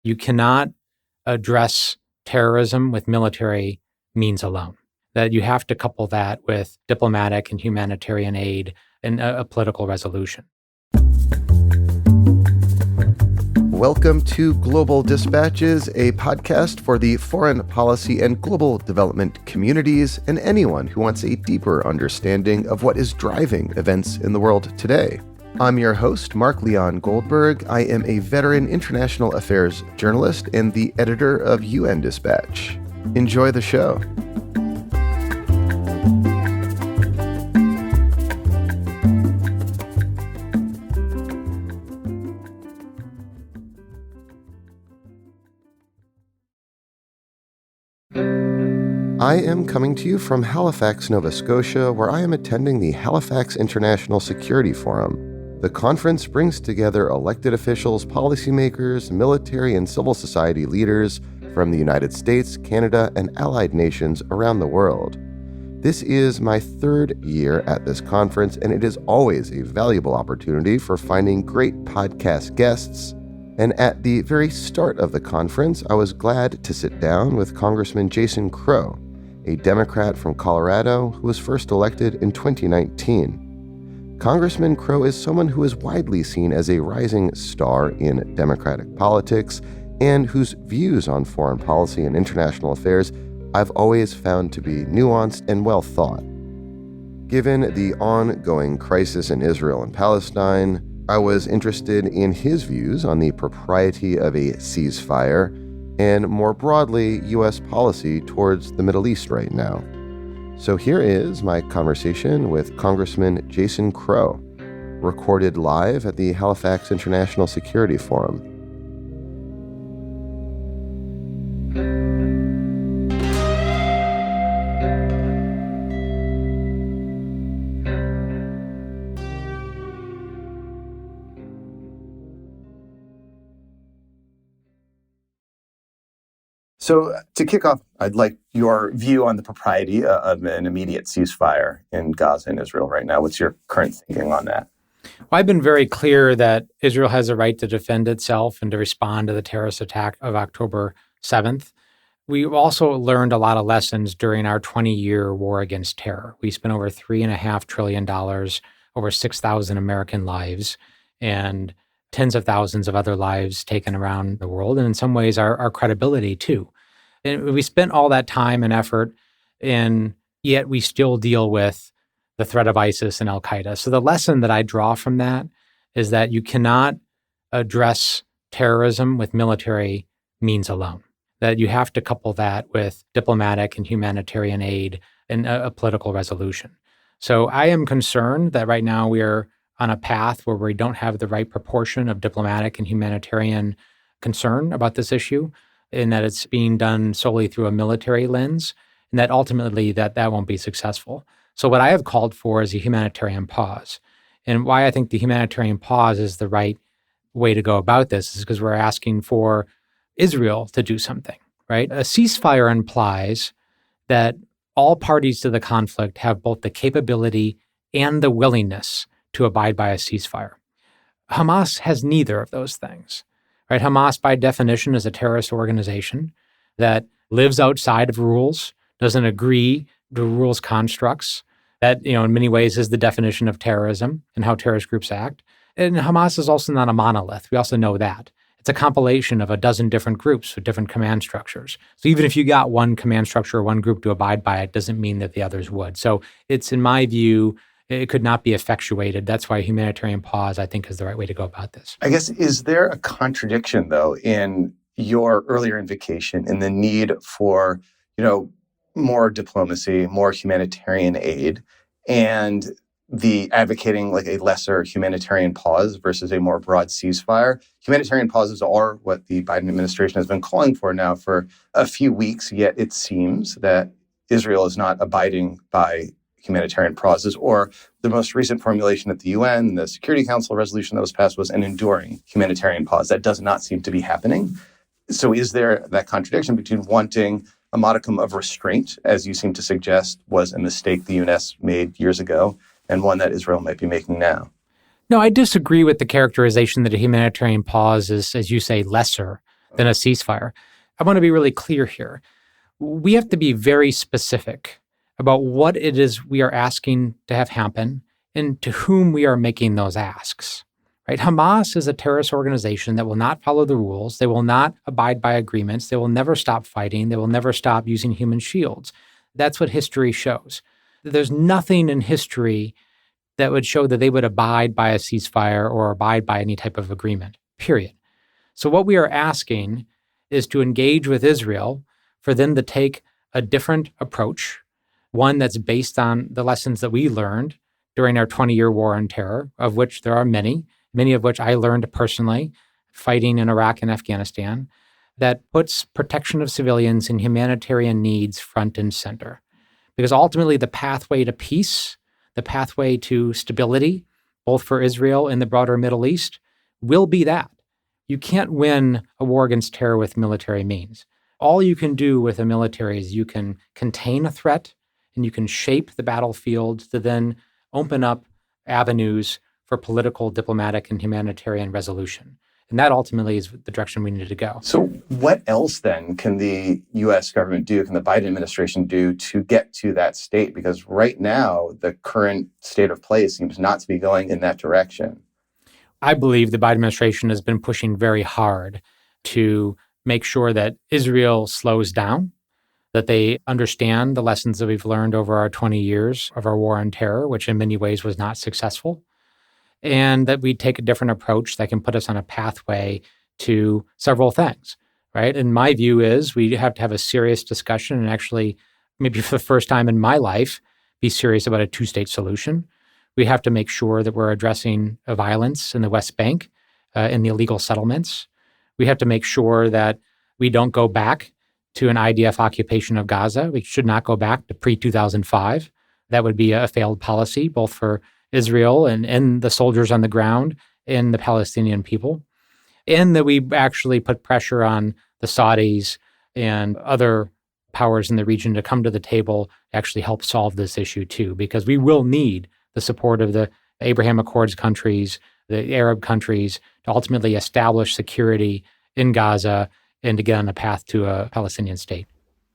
You cannot address terrorism with military means alone, that you have to couple that with diplomatic and humanitarian aid and a political resolution. Welcome to Global Dispatches, a podcast for the foreign policy and global development communities and anyone who wants a deeper understanding of what is driving events in the world today. I'm your host, Mark Leon Goldberg. I am a veteran international affairs journalist and the editor of UN Dispatch. Enjoy the show. I am coming to you from Halifax, Nova Scotia, where I am attending the Halifax International Security Forum. The conference brings together elected officials, policymakers, military and civil society leaders from the United States, Canada, and allied nations around the world. This is my third year at this conference, and it is always a valuable opportunity for finding great podcast guests. And at the very start of the conference, I was glad to sit down with Congressman Jason Crow, a Democrat from Colorado who was first elected in 2019. Congressman Crow is someone who is widely seen as a rising star in Democratic politics and whose views on foreign policy and international affairs I've always found to be nuanced and well thought. Given the ongoing crisis in Israel and Palestine, I was interested in his views on the propriety of a ceasefire and, more broadly, U.S. policy towards the Middle East right now. So here is my conversation with Congressman Jason Crow, recorded live at the Halifax International Security Forum. So to kick off, I'd like your view on the propriety of an immediate ceasefire in Gaza and Israel right now. What's your current thinking on that? Well, I've been very clear that Israel has a right to defend itself and to respond to the terrorist attack of October 7th. We've also learned a lot of lessons during our 20-year war against terror. We spent over $3.5 trillion, over 6,000 American lives, and tens of thousands of other lives taken around the world, and in some ways our credibility too. And we spent all that time and effort, and yet we still deal with the threat of ISIS and Al-Qaeda. So the lesson that I draw from that is that you cannot address terrorism with military means alone, that you have to couple that with diplomatic and humanitarian aid and a political resolution. So I am concerned that right now we are on a path where we don't have the right proportion of diplomatic and humanitarian concern about this issue, and that it's being done solely through a military lens, and that ultimately that won't be successful. So what I have called for is a humanitarian pause. And why I think the humanitarian pause is the right way to go about this is because we're asking for Israel to do something, right? A ceasefire implies that all parties to the conflict have both the capability and the willingness to abide by a ceasefire. Hamas has neither of those things, right? Hamas, by definition, is a terrorist organization that lives outside of rules, doesn't agree to rules constructs. That, in many ways is the definition of terrorism and how terrorist groups act. And Hamas is also not a monolith. We also know that. It's a compilation of a dozen different groups with different command structures. So even if you got one command structure or one group to abide by it, doesn't mean that the others would. So it's, in my view, it could not be effectuated. That's why humanitarian pause, I think, is the right way to go about this. I guess, is there a contradiction, though, in your earlier invocation in the need for, more diplomacy, more humanitarian aid, and the advocating like a lesser humanitarian pause versus a more broad ceasefire? Humanitarian pauses are what the Biden administration has been calling for now for a few weeks, yet it seems that Israel is not abiding by humanitarian pauses, or the most recent formulation at the UN, the Security Council resolution that was passed, was an enduring humanitarian pause. That does not seem to be happening. So is there that contradiction between wanting a modicum of restraint, as you seem to suggest was a mistake the US made years ago, and one that Israel might be making now? No, I disagree with the characterization that a humanitarian pause is, as you say, lesser than a ceasefire. I want to be really clear here. We have to be very specific about what it is we are asking to have happen and to whom we are making those asks. Right? Hamas is a terrorist organization that will not follow the rules. They will not abide by agreements. They will never stop fighting. They will never stop using human shields. That's what history shows. There's nothing in history that would show that they would abide by a ceasefire or abide by any type of agreement, period. So what we are asking is to engage with Israel for them to take a different approach, one that's based on the lessons that we learned during our 20-year war on terror, of which there are many of which I learned personally fighting in Iraq and Afghanistan, that puts protection of civilians and humanitarian needs front and center. Because ultimately the pathway to peace, the pathway to stability, both for Israel and the broader Middle East, will be that. You can't win a war against terror with military means. All you can do with a military is you can contain a threat and you can shape the battlefield to then open up avenues for political, diplomatic, and humanitarian resolution. And that ultimately is the direction we need to go. So what else then can the U.S. government do, can the Biden administration do to get to that state? Because right now, the current state of play seems not to be going in that direction. I believe the Biden administration has been pushing very hard to make sure that Israel slows down, that they understand the lessons that we've learned over our 20 years of our war on terror, which in many ways was not successful, and that we take a different approach that can put us on a pathway to several things, right? And my view is we have to have a serious discussion and actually, maybe for the first time in my life, be serious about a two-state solution. We have to make sure that we're addressing violence in the West Bank and the illegal settlements. We have to make sure that we don't go back to an IDF occupation of Gaza. We should not go back to pre-2005. That would be a failed policy, both for Israel and the soldiers on the ground and the Palestinian people. And that we actually put pressure on the Saudis and other powers in the region to come to the table to actually help solve this issue too, because we will need the support of the Abraham Accords countries, the Arab countries, to ultimately establish security in Gaza and to get on a path to a Palestinian state.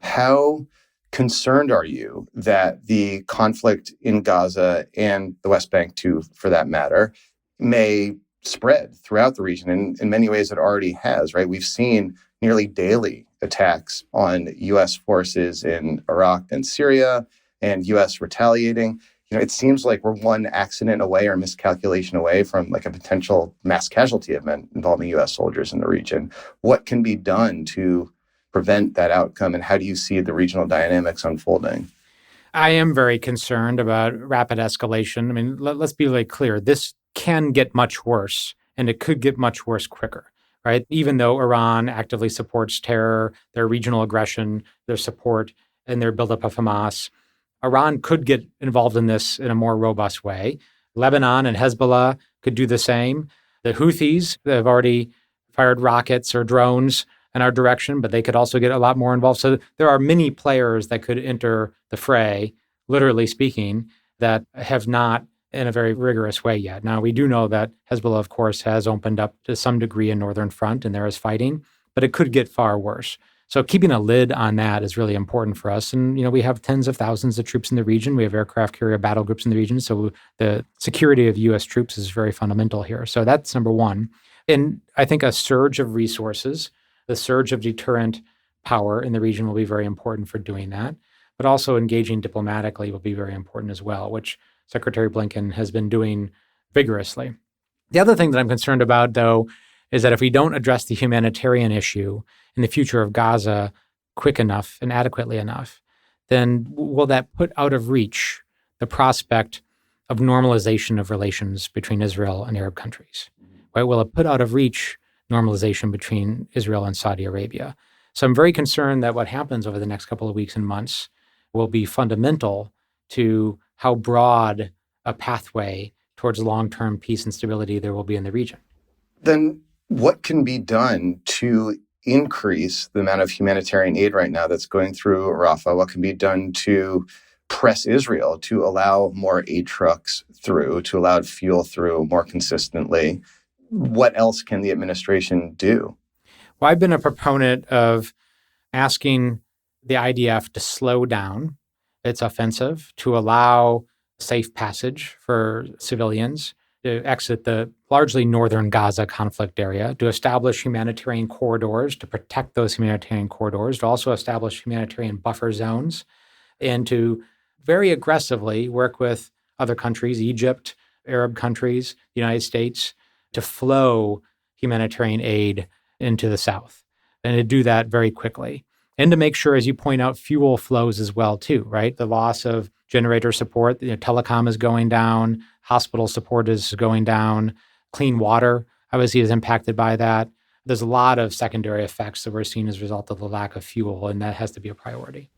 How concerned are you that the conflict in Gaza and the West Bank, too, for that matter, may spread throughout the region? And in many ways, it already has, right? We've seen nearly daily attacks on U.S. forces in Iraq and Syria, and U.S. retaliating. It seems like we're one accident away or miscalculation away from like a potential mass casualty event involving U.S. soldiers in the region. What can be done to prevent that outcome, and how do you see the regional dynamics unfolding? I am very concerned about rapid escalation. I mean, let's be really clear. This can get much worse, and it could get much worse quicker, right? Even though Iran actively supports terror, their regional aggression, their support, and their buildup of Hamas, Iran could get involved in this in a more robust way. Lebanon and Hezbollah could do the same. The Houthis have already fired rockets or drones in our direction, but they could also get a lot more involved. So there are many players that could enter the fray, literally speaking, that have not in a very rigorous way yet. Now, we do know that Hezbollah, of course, has opened up to some degree in Northern Front, and there is fighting, but it could get far worse. So keeping a lid on that is really important for us. And, we have tens of thousands of troops in the region. We have aircraft carrier battle groups in the region. So the security of U.S. troops is very fundamental here. So that's number one. And I think a surge of resources, the surge of deterrent power in the region will be very important for doing that. But also engaging diplomatically will be very important as well, which Secretary Blinken has been doing vigorously. The other thing that I'm concerned about, though, is that if we don't address the humanitarian issue in the future of Gaza quick enough and adequately enough, then will that put out of reach the prospect of normalization of relations between Israel and Arab countries? Right? Will it put out of reach normalization between Israel and Saudi Arabia? So I'm very concerned that what happens over the next couple of weeks and months will be fundamental to how broad a pathway towards long-term peace and stability there will be in the region. Then what can be done to increase the amount of humanitarian aid right now that's going through Rafah? What can be done to press Israel to allow more aid trucks through, to allow fuel through more consistently? What else can the administration do? Well, I've been a proponent of asking the IDF to slow down its offensive, to allow safe passage for civilians, to exit the largely northern Gaza conflict area, to establish humanitarian corridors, to protect those humanitarian corridors, to also establish humanitarian buffer zones, and to very aggressively work with other countries, Egypt, Arab countries, the United States, to flow humanitarian aid into the south, and to do that very quickly. And to make sure, as you point out, fuel flows as well, too, right? The loss of generator support, telecom is going down, hospital support is going down, clean water obviously is impacted by that. There's a lot of secondary effects that we're seeing as a result of the lack of fuel, and that has to be a priority.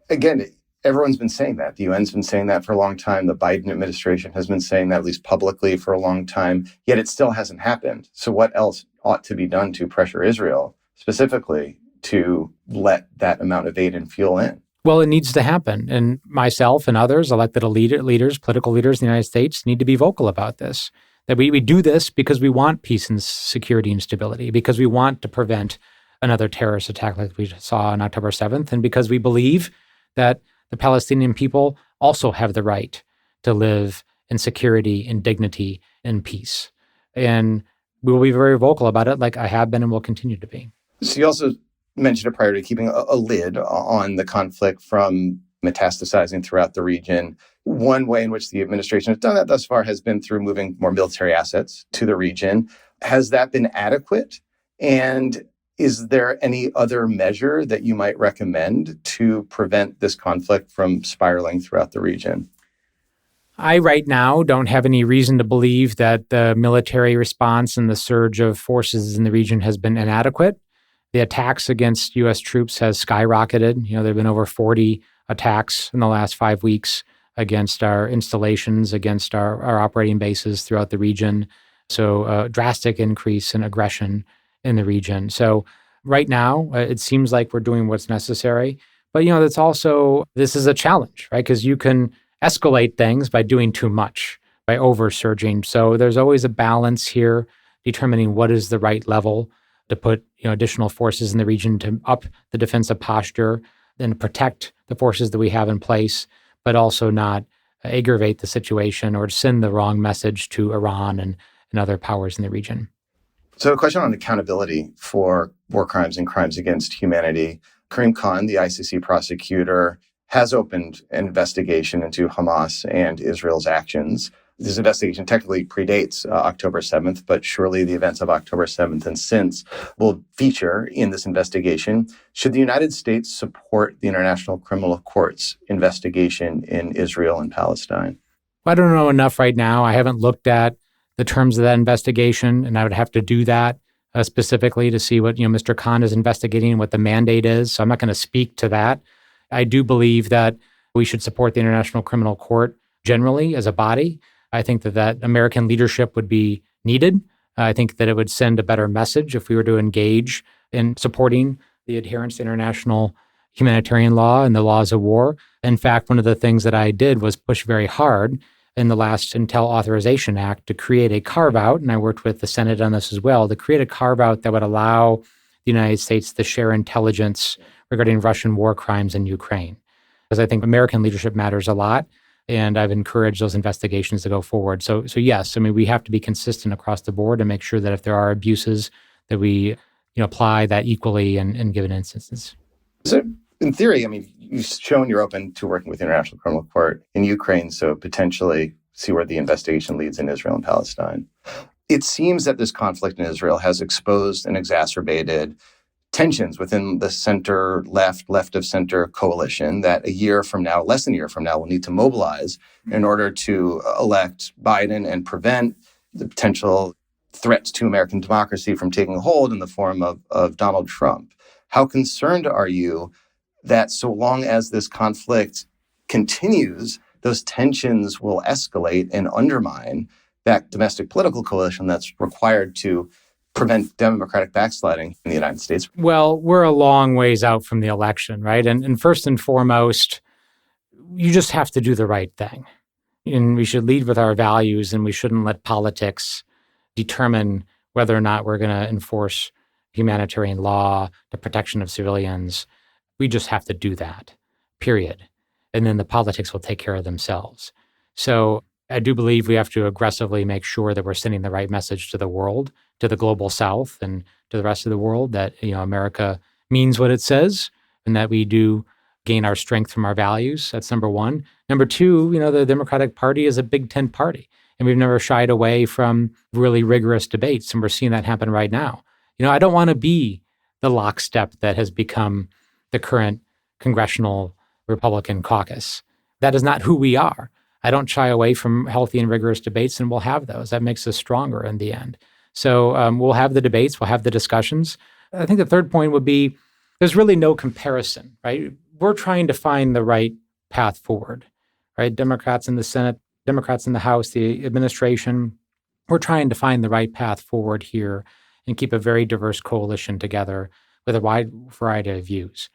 Again, everyone's been saying that. The UN's been saying that for a long time. The Biden administration has been saying that, at least publicly, for a long time, yet it still hasn't happened. So what else ought to be done to pressure Israel specifically to let that amount of aid and fuel in? Well, it needs to happen. And myself and others, elected leaders, political leaders in the United States, need to be vocal about this. That we do this because we want peace and security and stability, because we want to prevent another terrorist attack like we saw on October 7th, and because we believe that the Palestinian people also have the right to live in security and dignity and peace. And we will be very vocal about it, like I have been and will continue to be. So you also mentioned a priority, keeping a lid on the conflict from metastasizing throughout the region. One way in which the administration has done that thus far has been through moving more military assets to the region. Has that been adequate? And is there any other measure that you might recommend to prevent this conflict from spiraling throughout the region? I right now don't have any reason to believe that the military response and the surge of forces in the region has been inadequate. The attacks against U.S. troops has skyrocketed. There have been over 40 attacks in the last 5 weeks against our installations, against our operating bases throughout the region. So a drastic increase in aggression in the region. So right now, it seems like we're doing what's necessary. But, this is a challenge, right? Because you can escalate things by doing too much, by over-surging. So there's always a balance here, determining what is the right level to put additional forces in the region to up the defensive posture and protect the forces that we have in place, but also not aggravate the situation or send the wrong message to Iran and other powers in the region. So a question on accountability for war crimes and crimes against humanity. Karim Khan, the ICC prosecutor, has opened an investigation into Hamas and Israel's actions. This investigation technically predates October 7th, but surely the events of October 7th and since will feature in this investigation. Should the United States support the International Criminal Court's investigation in Israel and Palestine? I don't know enough right now. I haven't looked at the terms of that investigation, and I would have to do that specifically to see what Mr. Khan is investigating and what the mandate is. So I'm not going to speak to that. I do believe that we should support the International Criminal Court generally as a body. I think that American leadership would be needed. I think that it would send a better message if we were to engage in supporting the adherence to international humanitarian law and the laws of war. In fact, one of the things that I did was push very hard in the last Intel Authorization Act to create a carve-out, and I worked with the Senate on this as well, to create a carve-out that would allow the United States to share intelligence regarding Russian war crimes in Ukraine. Because I think American leadership matters a lot, and I've encouraged those investigations to go forward. So yes, we have to be consistent across the board and make sure that if there are abuses, that we apply that equally in given instances. So in theory, you've shown you're open to working with the International Criminal Court in Ukraine, so potentially see where the investigation leads in Israel and Palestine. It seems that this conflict in Israel has exposed and exacerbated tensions within the left of center coalition that a year from now, less than a year from now, will need to mobilize in order to elect Biden and prevent the potential threats to American democracy from taking hold in the form of Donald Trump. How concerned are you that so long as this conflict continues, those tensions will escalate and undermine that domestic political coalition that's required to prevent democratic backsliding in the United States? Well, we're a long ways out from the election, right? And first and foremost, you just have to do the right thing. And we should lead with our values, and we shouldn't let politics determine whether or not we're going to enforce humanitarian law, the protection of civilians. We just have to do that, period. And then the politics will take care of themselves. So I do believe we have to aggressively make sure that we're sending the right message to the world, to the global South and to the rest of the world that, America means what it says and that we do gain our strength from our values. That's number one. Number two, the Democratic Party is a big tent party, and we've never shied away from really rigorous debates, and we're seeing that happen right now. I don't want to be the lockstep that has become the current congressional Republican caucus. That is not who we are. I don't shy away from healthy and rigorous debates, and we'll have those. That makes us stronger in the end. So we'll have the debates, we'll have the discussions. I think the third point would be there's really no comparison, right? We're trying to find the right path forward, right? Democrats in the Senate, Democrats in the House, the administration, we're trying to find the right path forward here and keep a very diverse coalition together with a wide variety of views.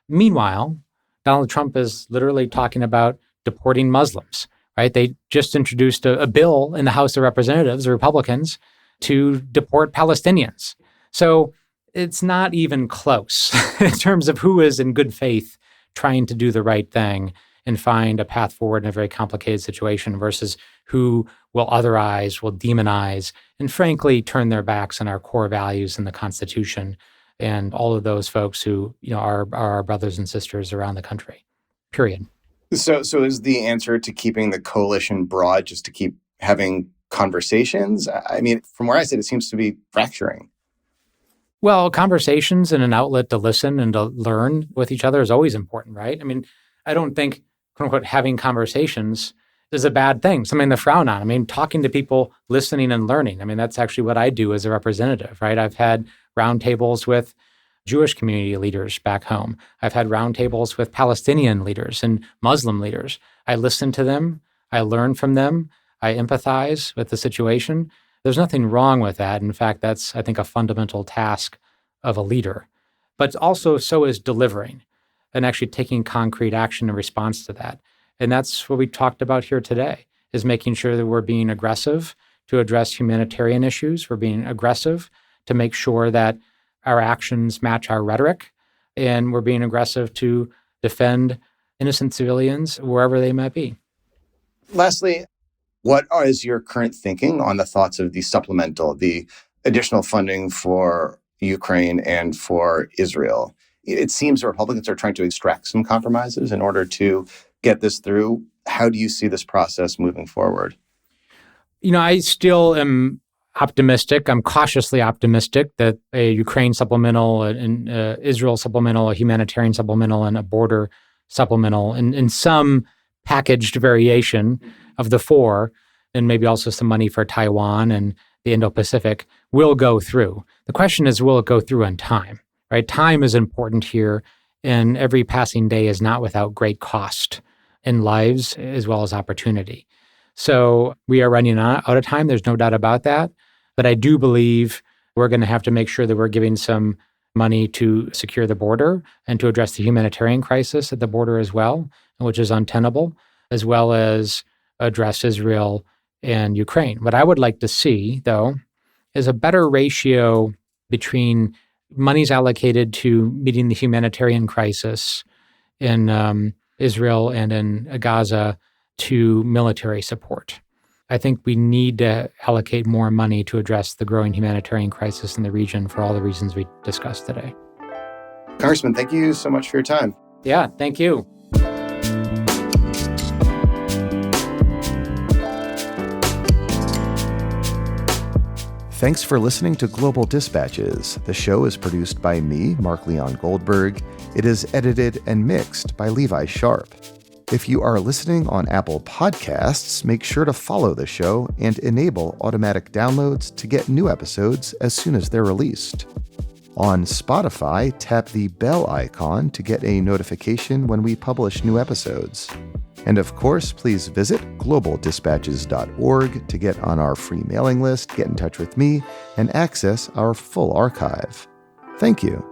Meanwhile, Donald Trump is literally talking about deporting Muslims, right? They just introduced a bill in the House of Representatives, the Republicans, to deport Palestinians. So it's not even close in terms of who is in good faith trying to do the right thing and find a path forward in a very complicated situation versus who will otherize, will demonize, and frankly, turn their backs on our core values in the Constitution and all of those folks who, are our brothers and sisters around the country, period. So is the answer to keeping the coalition broad just to keep having conversations? I mean, from where I sit, it seems to be fracturing. Well, conversations and an outlet to listen and to learn with each other is always important, right? I mean, I don't think, quote unquote, having conversations is a bad thing, something to frown on. I mean, talking to people, listening and learning. I mean, that's actually what I do as a representative, right? I've had roundtables with Jewish community leaders back home. I've had roundtables with Palestinian leaders and Muslim leaders. I listen to them. I learn from them. I empathize with the situation. There's nothing wrong with that. In fact, that's, I think, a fundamental task of a leader. But also so is delivering and actually taking concrete action in response to that. And that's what we talked about here today, is making sure that we're being aggressive to address humanitarian issues. We're being aggressive to make sure that our actions match our rhetoric, and we're being aggressive to defend innocent civilians wherever they might be. Lastly, what is your current thinking on the thoughts of the additional funding for Ukraine and for Israel? It seems the Republicans are trying to extract some compromises in order to get this through. How do you see this process moving forward? I still am optimistic. I'm cautiously optimistic that a Ukraine supplemental, an Israel supplemental, a humanitarian supplemental, and a border supplemental, and some packaged variation of the four, and maybe also some money for Taiwan and the Indo-Pacific, will go through. The question is, will it go through in time? Right? Time is important here, and every passing day is not without great cost in lives as well as opportunity. So we are running out of time. There's no doubt about that. But I do believe we're going to have to make sure that we're giving some money to secure the border and to address the humanitarian crisis at the border as well, which is untenable, as well as address Israel and Ukraine. What I would like to see, though, is a better ratio between monies allocated to meeting the humanitarian crisis in Israel and in Gaza to military support. I think we need to allocate more money to address the growing humanitarian crisis in the region for all the reasons we discussed today. Congressman, thank you so much for your time. Yeah, thank you. Thanks for listening to Global Dispatches. The show is produced by me, Mark Leon Goldberg. It is edited and mixed by Levi Sharp. If you are listening on Apple Podcasts, make sure to follow the show and enable automatic downloads to get new episodes as soon as they're released. On Spotify, tap the bell icon to get a notification when we publish new episodes. And of course, please visit globaldispatches.org to get on our free mailing list, get in touch with me, and access our full archive. Thank you.